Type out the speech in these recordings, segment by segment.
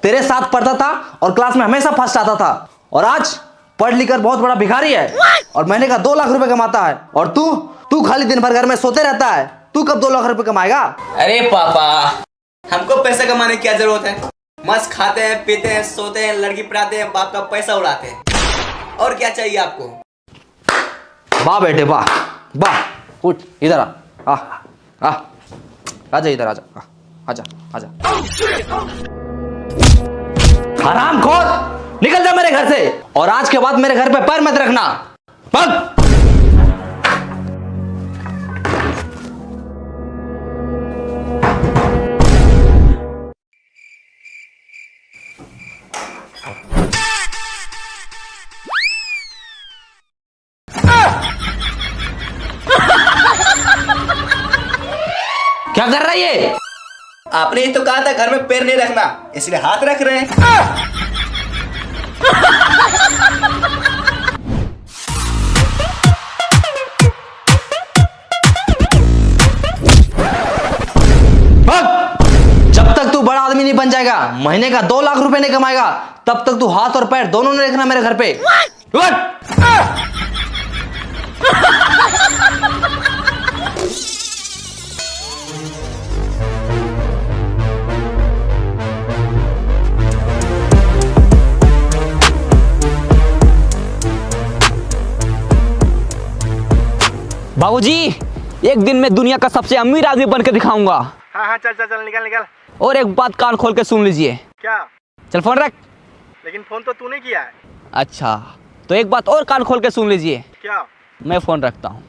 तेरे साथ पढ़ता था और क्लास में हमेशा फर्स्ट आता था, और आज पढ़ लिख कर बहुत बड़ा भिखारी है और महीने का 2 लाख रुपए कमाता है। और तू खाली दिन भर घर में सोते रहता है। तू कब 2 लाख रुपए कमाएगा? अरे पापा, हमको पैसा कमाने की क्या जरूरत है? मस्त खाते हैं, पीते हैं, सोते हैं, लड़की पढ़ाते हैं, बाप का पैसा उड़ाते हैं। और क्या चाहिए आपको? वाह बेटे वाह वाह। उठ इधर आ आजा इधर आजा आजा आजा। हरामखोर, निकल जा मेरे घर से, और आज के बाद मेरे घर पे पैर मत रखना। भाग। क्या कर रहा है ये? आपने ही तो कहा था घर में पैर नहीं रखना, इसलिए हाथ रख रहे हैं। जब तक तू बड़ा आदमी नहीं बन जाएगा, महीने का 2 लाख रुपए नहीं कमाएगा, तब तक तू हाथ और पैर दोनों नहीं रखना मेरे घर पे। बाबूजी, एक दिन मैं दुनिया का सबसे अमीर आदमी बनकर दिखाऊंगा। हाँ चल चल चल निकल निकल। और एक बात कान खोल के सुन लीजिए। क्या? चल फोन रख। लेकिन फोन तो तूने किया है। अच्छा, तो एक बात और कान खोल के सुन लीजिए। क्या? मैं फोन रखता हूँ।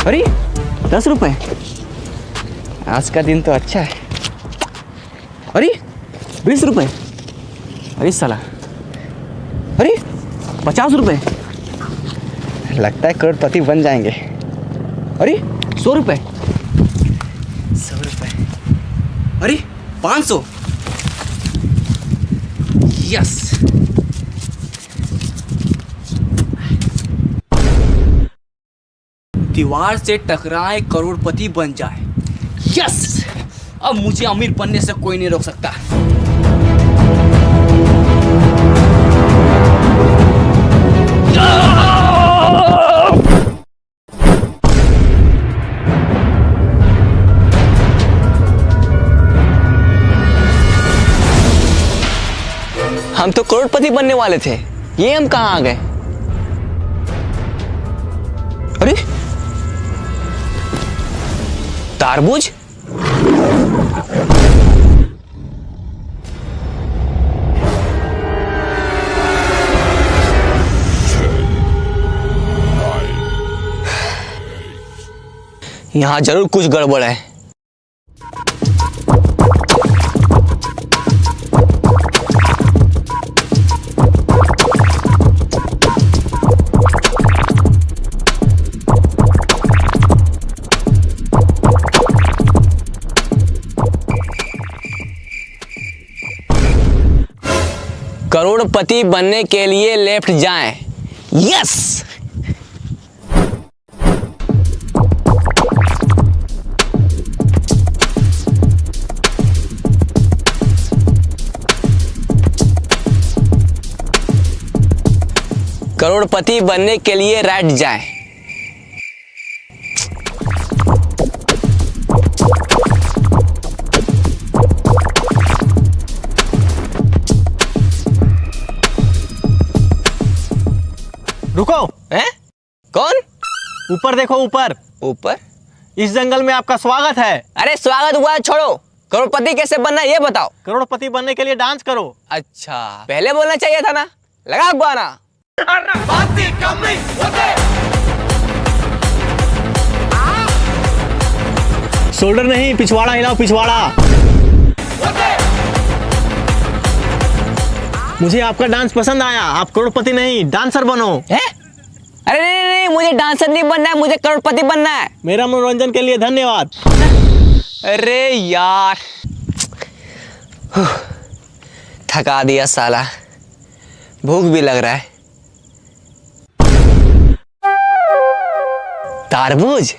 अरे 10 रुपए, आज का दिन तो अच्छा है। अरे 20 रुपए, अरे साला, अरे 50 रुपए, लगता है करोड़पति बन जाएंगे। अरे 100 रुपए, 100 रुपए, अरे 500, यस। दीवार से टकराए करोड़पति बन जाए, यस। अब मुझे अमीर बनने से कोई नहीं रोक सकता। हम तो करोड़पति बनने वाले थे, ये हम कहाँ आ गए? अरे तारबूज, यहाँ जरूर कुछ गड़बड़ है। करोड़पति बनने के लिए लेफ्ट जाएं, यस। करोड़पति बनने के लिए राइट जाएं। रुको। हैं? कौन? ऊपर देखो, ऊपर। ऊपर? इस जंगल में आपका स्वागत है। अरे स्वागत हुआ है, छोड़ो। करोड़पति कैसे बनना है ये बताओ। करोड़पति बनने के लिए डांस करो। अच्छा, पहले बोलना चाहिए था ना। लगा गाना। शोल्डर नहीं, पिछवाड़ा हिलाओ, पिछवाड़ा। मुझे आपका डांस पसंद आया। आप करोड़पति नहीं, डांसर बनो। है? अरे नहीं, मुझे डांसर नहीं बनना है, मुझे करोड़पति बनना है। मेरा मनोरंजन के लिए धन्यवाद। अरे यार, थका दिया साला, भूख भी लग रहा है। तारबूज,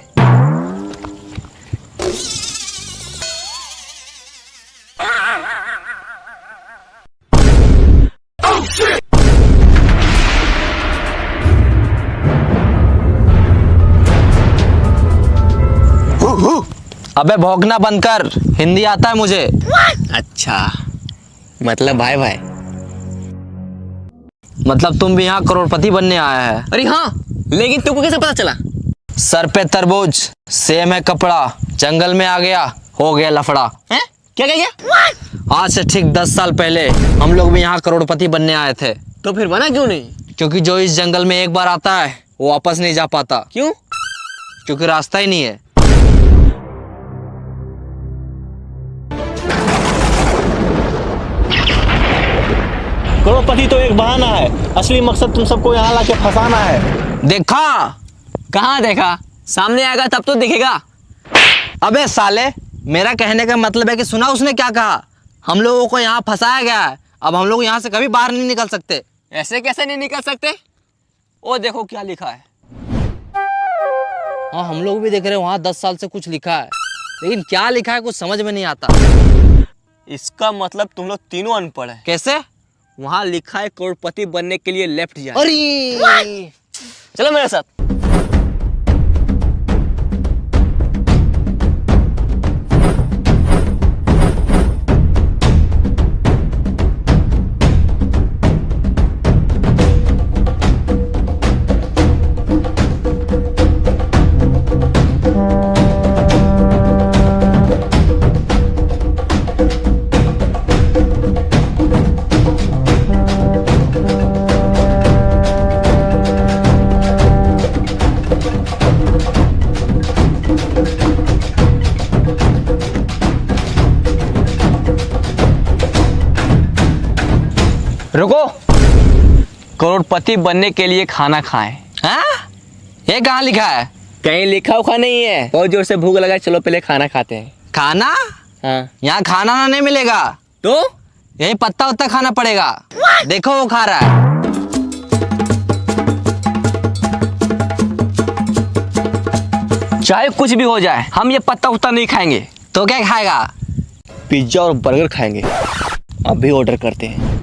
अबे भौंकना बंद कर, हिंदी आता है मुझे। अच्छा, मतलब भाई भाई। मतलब तुम भी यहाँ करोड़पति बनने आया है? अरे हाँ, लेकिन तुमको कैसे पता चला? सर पे तरबूज, सेम है कपड़ा, जंगल में आ गया, हो गया लफड़ा। हैं? क्या क्या क्या? आज से ठीक 10 साल पहले हम लोग भी यहाँ करोड़पति बनने आए थे। तो फिर बना क्यों नहीं? क्योंकि जो इस जंगल में एक बार आता है वो वापस नहीं जा पाता। क्यों? क्योंकि रास्ता ही नहीं है। करोड़पति तो एक बहाना है, असली मकसद तुम सबको यहाँ लाके फंसाना है। देखा? कहाँ देखा? सामने आएगा तब तो दिखेगा। अबे साले, मेरा कहने का मतलब है कि सुना उसने क्या कहा? हम लोगों को यहाँ फंसाया गया है, अब हम लोग यहाँ से कभी बाहर नहीं निकल सकते। ऐसे कैसे नहीं निकल सकते? ओ देखो क्या लिखा है। हाँ, हम लोग भी देख रहे हैं वहाँ 10 साल से कुछ लिखा है, लेकिन क्या लिखा है कुछ समझ में नहीं आता। इसका मतलब तुम लोग तीनों अनपढ़ है। कैसे? वहाँ लिखा है करोड़पति बनने के लिए लेफ्ट जाए। अरे चलो मेरे साथ। रुको, करोड़पति बनने के लिए खाना खाएं। हाँ? ये कहाँ लिखा है? कहीं लिखा उखा नहीं है। बहुत जोर से भूख लगा, चलो पहले खाना खाते हैं। खाना? हाँ। यहाँ खाना ना नहीं मिलेगा, तो यही पत्ता उत्ता खाना पड़ेगा। देखो वो खा रहा है। चाहे कुछ भी हो जाए, हम ये पत्ता उत्ता नहीं खाएंगे। तो क्या खाएगा? पिज्जा और बर्गर खाएंगे। अभी ऑर्डर करते हैं।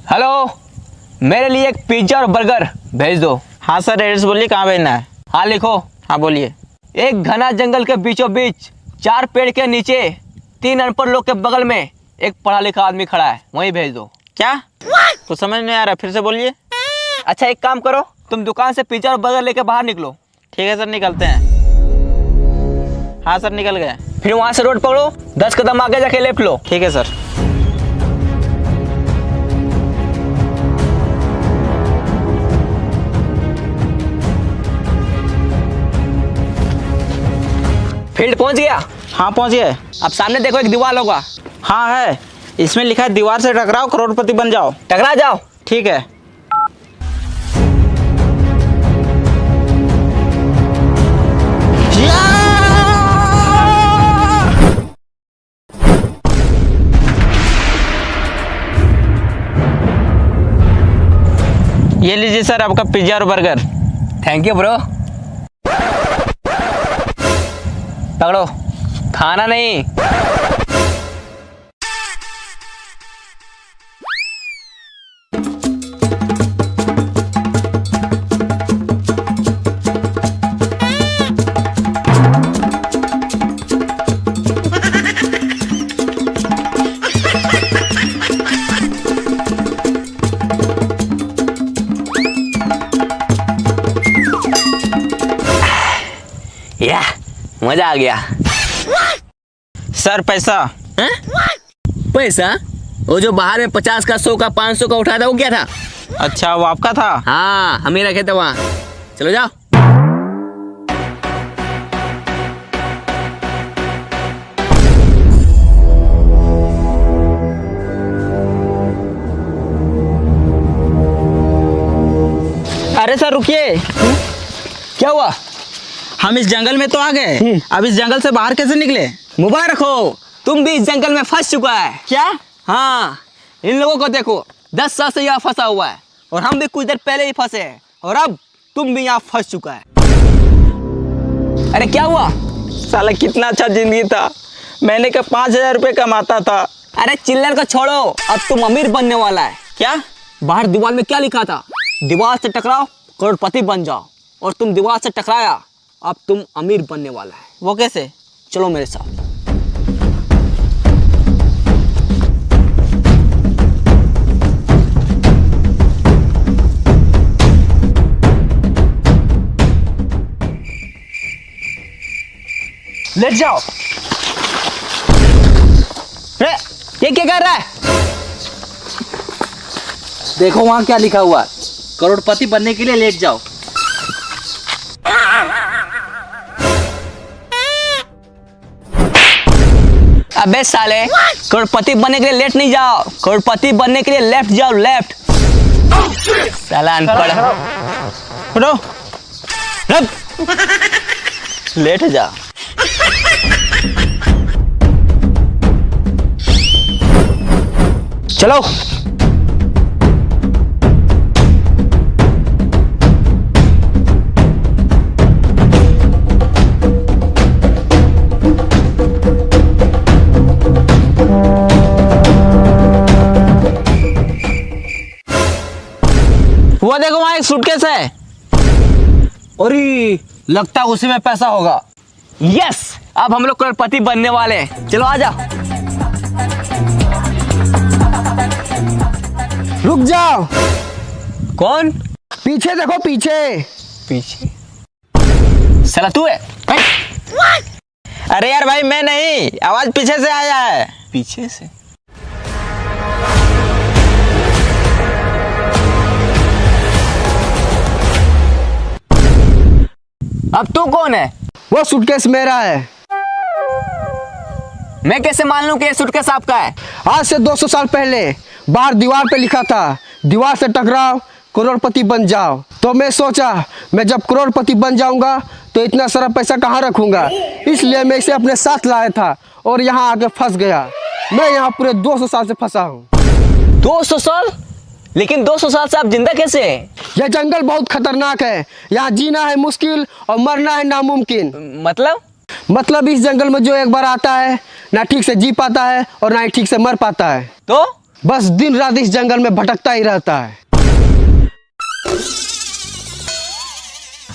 हेलो, मेरे लिए एक पिज्जा और बर्गर भेज दो। हाँ सर, एड्रेस बोलिए, कहाँ भेजना है? हाँ लिखो। हाँ बोलिए। एक घना जंगल के बीचों बीच 4 पेड़ के नीचे 3 अनपढ़ लोग के बगल में एक पढ़ा लिखा आदमी खड़ा है, वहीं भेज दो। क्या? कुछ समझ नहीं आ रहा, फिर से बोलिए। अच्छा एक काम करो, तुम दुकान से पिज्जा और बर्गर लेके बाहर निकलो। ठीक है सर, निकलते हैं। हाँ सर, निकल गए। फिर वहां से रोड पकड़ो, 10 कदम आगे जाके लेफ्ट लो। ठीक है सर। फील्ड पहुंच गया? हाँ पहुँच गए। अब सामने देखो, एक दीवार होगा। हाँ है, इसमें लिखा है दीवार से टकराओ करोड़पति बन जाओ। टकरा जाओ। ठीक है। ये लीजिए सर आपका पिज्जा और बर्गर। Thank you bro. पकड़ो, खाना नहीं। या मजा आ गया। सर पैसा। हैं? पैसा? वो जो बाहर में 50 का, 100 का, 500 का उठाया था, वो क्या था? अच्छा, वो आपका था? हाँ, हम ही रखे थे वहाँ। चलो जाओ। अरे सर रुकिए। क्या हुआ? हम इस जंगल में तो आ गए, अब इस जंगल से बाहर कैसे निकले? मुबारक हो, तुम भी इस जंगल में फंस चुका है। क्या? हाँ, इन लोगों को देखो, 10 साल से यहाँ फंसा हुआ है, और हम भी कुछ देर पहले ही फंसे हैं, और अब तुम भी यहाँ फंस चुका है। अरे क्या हुआ? साला कितना अच्छा जिंदगी था, महीने का 5,000 रुपये कमाता था। अरे चिल्लर को छोड़ो, अब तुम अमीर बनने वाला है। क्या? बाहर दीवार में क्या लिखा था? दीवार से टकराओ करोड़पति बन जाओ, और तुम दीवार से टकराया अब तुम अमीर बनने वाला है। वो कैसे? चलो मेरे साथ। लेट जाओ। अरे ये क्या कर रहा है? देखो वहां क्या लिखा हुआ है, करोड़पति बनने के लिए लेट जाओ। अबे साले, करोड़पति बनने के लिए लेट नहीं जाओ, करोड़पति बनने के लिए लेफ्ट जाओ, लेफ्ट। साला अनपढ़। उठो, लेट जा। चलो। वो देखो वहां एक सूटकेस है। अरे लगता है उसी में पैसा होगा। यस, अब हम लोग करोड़पति बनने वाले हैं। चलो आ जाओ। रुक जाओ। कौन? पीछे देखो, पीछे। पीछे? साला तू है? अरे यार भाई मैं नहीं, आवाज पीछे से आया है। पीछे से? अब तू कौन है? वो सूटकेस मेरा है। मैं कैसे मान लूं कि ये सूटकेस आपका है? आज से 200 साल पहले बाहर दीवार पे लिखा था, दीवार से टकराओ करोड़पति बन जाओ। तो मैं सोचा मैं जब करोड़पति बन जाऊंगा तो इतना सारा पैसा कहाँ रखूंगा, इसलिए मैं इसे अपने साथ लाया था और यहाँ आके फंस गया। मैं यहाँ पूरे 200 साल से फंसा हूँ। 200 साल? लेकिन 200 साल से आप जिंदा कैसे हैं? यह जंगल बहुत खतरनाक है, यहाँ जीना है मुश्किल और मरना है नामुमकिन। मतलब इस जंगल में जो एक बार आता है ना ठीक से जी पाता है और ना ही ठीक से मर पाता है। तो बस दिन रात इस जंगल में भटकता ही रहता है।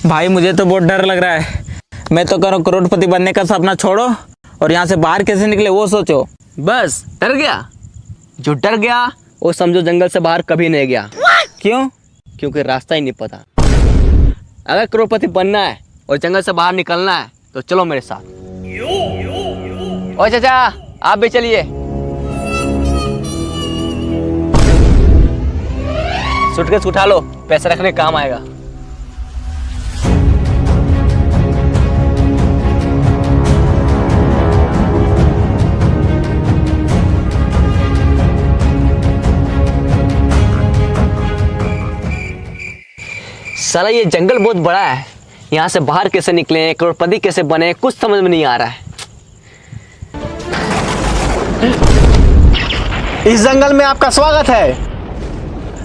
भाई मुझे तो बहुत डर लग रहा है। मैं तो करो करोड़पति बनने का सपना छोड़ो और यहाँ से बाहर कैसे निकले वो सोचो। बस डर गया? जो डर गया वो समझो जंगल से बाहर कभी नहीं गया। क्यों? क्योंकि रास्ता ही नहीं पता। अगर करोड़पति बनना है और जंगल से बाहर निकलना है तो चलो मेरे साथ। ओ चाचा आप भी चलिए। सूटकेस उठा लो, पैसे रखने काम आएगा। साला ये जंगल बहुत बड़ा है, यहाँ से बाहर कैसे निकले, करोड़पति कैसे बने, कुछ समझ में नहीं आ रहा है। इस जंगल में आपका स्वागत है।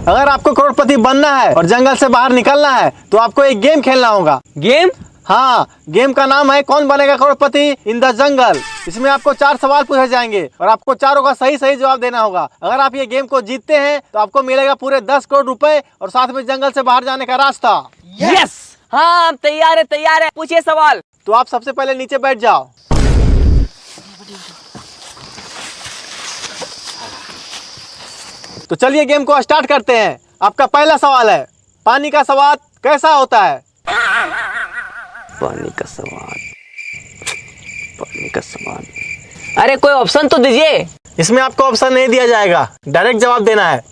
अगर आपको करोड़पति बनना है और जंगल से बाहर निकलना है तो आपको एक गेम खेलना होगा। गेम? हाँ, गेम का नाम है कौन बनेगा करोड़पति इन द जंगल। इसमें आपको 4 सवाल पूछे जाएंगे और आपको चारों का सही सही जवाब देना होगा। अगर आप ये गेम को जीतते हैं तो आपको मिलेगा पूरे 10 करोड़ रुपए और साथ में जंगल से बाहर जाने का रास्ता। यस! हाँ हम तैयार है, तैयार है। पूछिए सवाल। तो आप सबसे पहले नीचे बैठ जाओ। तो चलिए गेम को स्टार्ट करते हैं। आपका पहला सवाल है, पानी का स्वाद कैसा होता है? पानी का स्वाद, पानी का स्वाद। अरे कोई ऑप्शन तो दीजिए। इसमें आपको ऑप्शन नहीं दिया जाएगा, डायरेक्ट जवाब देना है।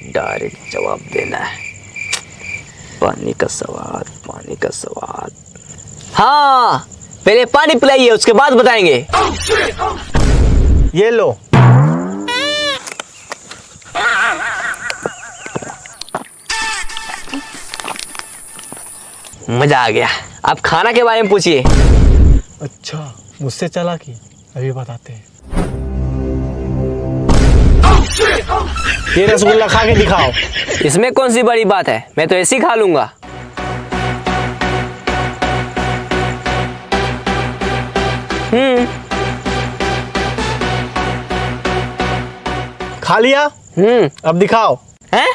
डायरेक्ट जवाब देना है। पानी का स्वाद, पानी का स्वाद। हाँ, पहले पानी पिलाइए उसके बाद बताएंगे। ये लो। मजा आ गया। आप खाना के बारे में पूछिए। अच्छा, मुझसे चला कि अभी बताते हैं। ये रसगुल्ला खा के दिखाओ। इसमें कौन सी बड़ी बात है, मैं तो ऐसे ही खा लूंगा। खा लिया? अब दिखाओ। हैं?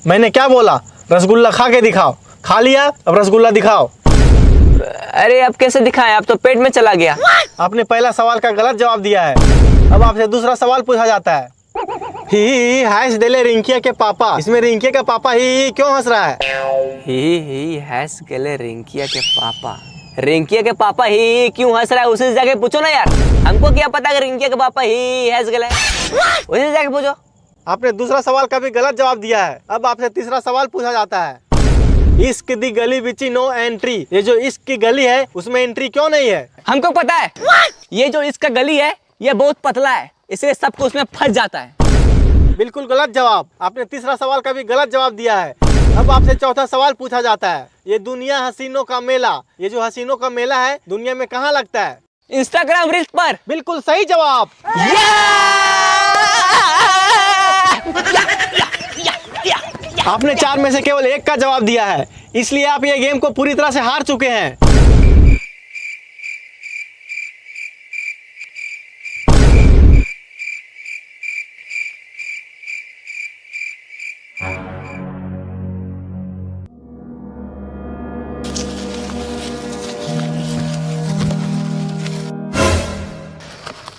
मैंने क्या बोला? रसगुल्ला खा के दिखाओ। खा लिया, अब रसगुल्ला दिखाओ। अरे अब कैसे दिखाएं, अब तो पेट में चला गया। आपने पहला सवाल का गलत जवाब दिया है। अब आपसे दूसरा सवाल पूछा जाता है। ही हैस डेले रिंकिया के पापा, इसमें रिंकिया का पापा ही क्यों हंस रहा है? ही हैस गेले रिंकिया के पापा। रिंकिया के पापा ही क्यों हंस रहा है, उसी जगह पूछो ना यार। हमको क्या पता कि रिंकिया के पापा ही हैस गेले, उसी जगह पूछो। आपने दूसरा सवाल का भी गलत जवाब दिया है। अब आपसे तीसरा सवाल पूछा जाता है। इश्क दी गली बिची नो एंट्री, ये जो इश्क की गली है उसमें एंट्री क्यों नहीं है? हमको पता है, ये जो इसका गली है ये बहुत पतला है, इसलिए सबको उसमें फंस जाता है। बिल्कुल गलत जवाब। आपने तीसरा सवाल का भी गलत जवाब दिया है। अब आपसे चौथा सवाल पूछा जाता है। ये दुनिया हसीनों का मेला, ये जो हसीनों का मेला है दुनिया में कहाँ लगता है? इंस्टाग्राम रील्स पर। बिल्कुल सही जवाब। आपने 4 में से केवल 1 का जवाब दिया है, इसलिए आप ये गेम को पूरी तरह से हार चुके हैं।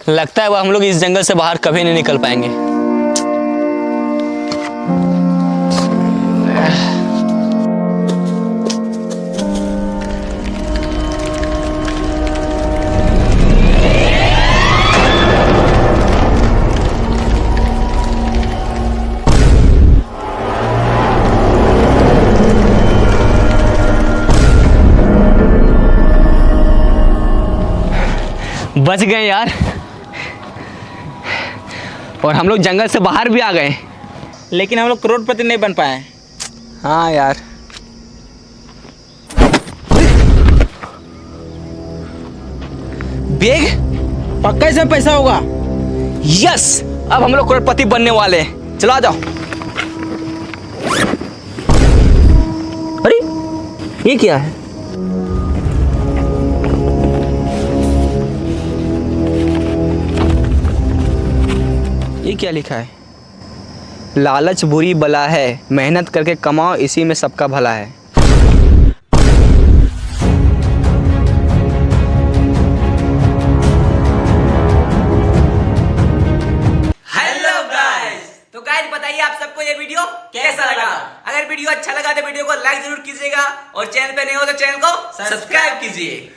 लगता है वो हम लोग इस जंगल से बाहर कभी नहीं निकल पाएंगे। बच गए यार, और हम लोग जंगल से बाहर भी आ गए, लेकिन हम लोग करोड़पति नहीं बन पाए। हाँ यार। बैग पक्का इसमें पैसा होगा। यस, अब हम लोग करोड़पति बनने वाले हैं। चलो आ जाओ। अरे ये क्या है? ये क्या लिखा है? लालच बुरी बला है, मेहनत करके कमाओ, इसी में सबका भला है। हेलो गाइस, तो गाइस बताइए आप सबको ये वीडियो कैसा लगा? अगर वीडियो अच्छा लगा तो वीडियो को लाइक जरूर कीजिएगा और चैनल पे नए हो तो चैनल को सब्सक्राइब कीजिए।